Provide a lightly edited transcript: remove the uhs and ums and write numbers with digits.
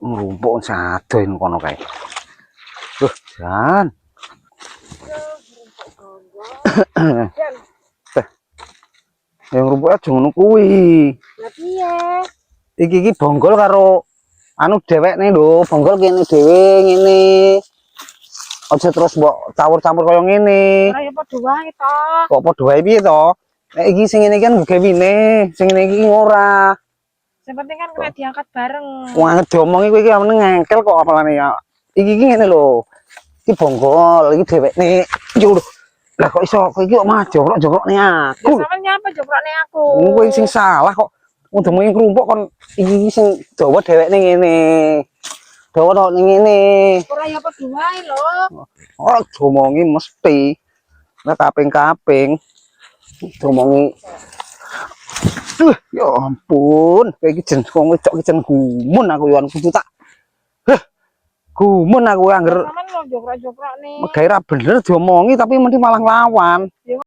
Ngrumpuk sado ing kono kae. Duh, Jan. Yang ngrumpuk aja ngono kuwi. Lah piye? Iki bonggol karo anu dhewekne lho, bonggol kene dhewe ngene. Aja terus mbok campur-campur kaya ngene. Ora ya padha wae to. Kok padha wae piye to? Nek iki sing ngene iki kan gawine, sing ngene iki ora. Sing penting kan kena diangkat bareng. Wah, diomongi kowe iki amene ngengkel kok apalane ya. Iki ngene lho. Iki bonggol, iki dhewekne. Yo lho. Lah kok iso kowe iki kok mah jokrok-jokrokne aku. Ya sampean nyapa jokrokne aku. Kowe sing salah kok. Udah kerumpuk kon iki sing dawa dhewekne ngene. Dawa tok ning ngene. Ora ya padha wae lho. Ora diomongi mesti. Nek kaping-kaping diomongi. Ya ampun, kowe iki jen wong wedok iki jen gumun aku yo kudu tak. Gumun aku angger. Sampean lho jokrok-jokrokne. Megawe ra bener diomongi tapi mesti malah nglawan.